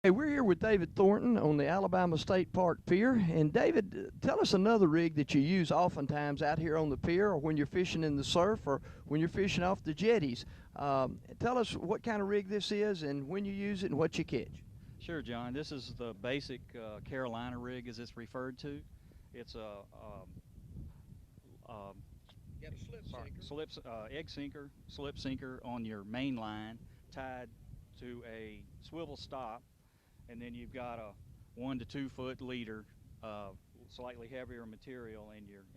Hey, we're here with David Thornton on the Alabama State Park Pier. And David, tell us another rig that you use oftentimes out here on the pier, or when you're fishing in the surf, or when you're fishing off the jetties. Tell us what kind of rig this is and when you use it and what you catch. Sure, John. This is the basic Carolina rig, as it's referred to. It's a Got a egg sinker, slip sinker on your main line, tied to a swivel stop, and then you've got a 1 to 2 foot leader, slightly heavier material,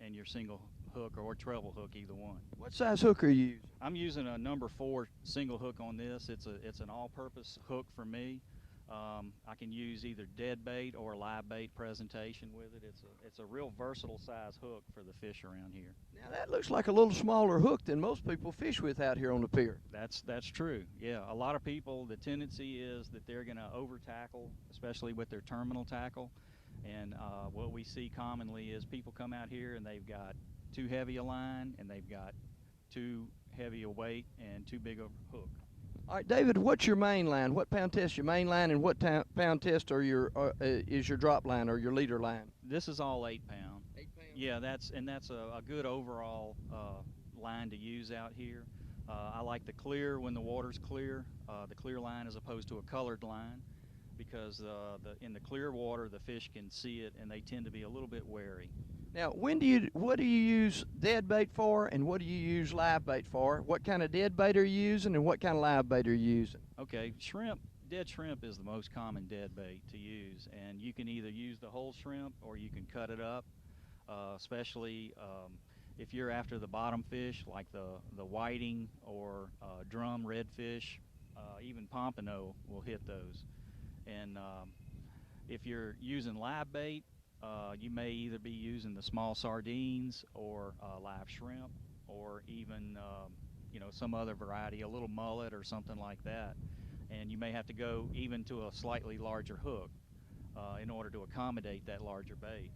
and your single hook or treble hook, either one. What size hook are you using? I'm using a number 4 single hook on this. It's an all-purpose hook for me. I can use either dead bait or live bait presentation with it. It's a real versatile size hook for the fish around here. Now that looks like a little smaller hook than most people fish with out here on the pier. That's true. Yeah, a lot of people, the tendency is that they're going to over tackle, especially with their terminal tackle. And what we see commonly is people come out here and they've got too heavy a line, and they've got too heavy a weight and too big a hook. All right, David, what's your main line? What pound test your main line, and what pound test are is your drop line or your leader line? This is all 8 pound. 8 pound? Yeah, that's a good overall line to use out here. I like the clear when the water's clear, the clear line as opposed to a colored line, because in the clear water the fish can see it and they tend to be a little bit wary. Now, what do you use dead bait for, and what do you use live bait for? What kind of dead bait are you using, and what kind of live bait are you using? Okay, dead shrimp is the most common dead bait to use, and you can either use the whole shrimp or you can cut it up, especially if you're after the bottom fish like the whiting or drum redfish, even pompano will hit those. And if you're using live bait, you may either be using the small sardines or live shrimp, or even some other variety, a little mullet or something like that. And you may have to go even to a slightly larger hook in order to accommodate that larger bait.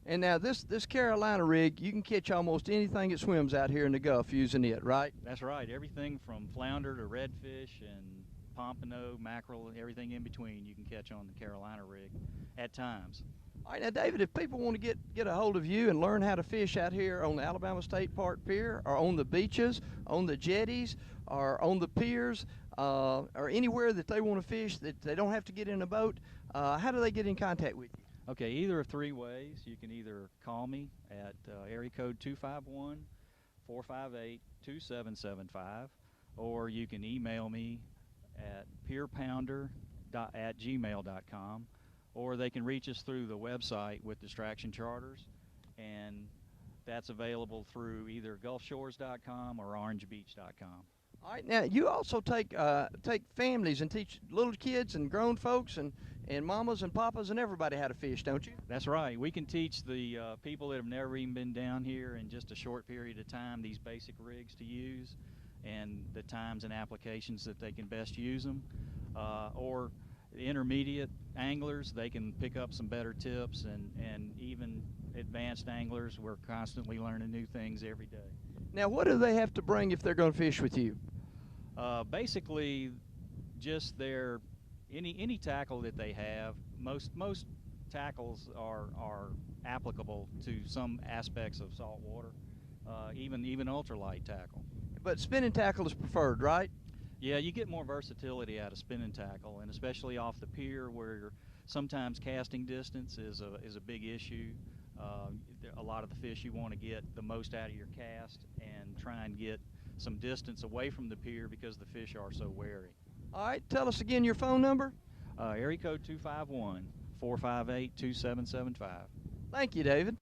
And now this Carolina rig, you can catch almost anything that swims out here in the Gulf using it, right? That's right. Everything from flounder to redfish and pompano, mackerel, everything in between you can catch on the Carolina rig at times. All right, now David, if people want to get a hold of you and learn how to fish out here on the Alabama State Park Pier, or on the beaches, on the jetties, or on the piers, or anywhere that they want to fish that they don't have to get in a boat, how do they get in contact with you? Okay, either of 3 ways. You can either call me at area code 251-458-2775, or you can email me at pierpounder@gmail.com, or they can reach us through the website with Distraction Charters, and that's available through either gulfshores.com or orangebeach.com. All right, now you also take families and teach little kids and grown folks and mamas and papas and everybody how to fish, don't you? That's right. We can teach the people that have never even been down here in just a short period of time these basic rigs to use, and the times and applications that they can best use them. Or intermediate anglers, they can pick up some better tips, and even advanced anglers, we're constantly learning new things every day. Now, what do they have to bring if they're going to fish with you? Basically, just any tackle that they have. Most tackles are applicable to some aspects of salt water, even ultralight tackle. But spinning tackle is preferred, right? Yeah, you get more versatility out of spinning tackle, and especially off the pier where sometimes casting distance is a big issue. A lot of the fish, you want to get the most out of your cast and try and get some distance away from the pier because the fish are so wary. All right, tell us again your phone number. Area code 251-458-2775. Thank you, David.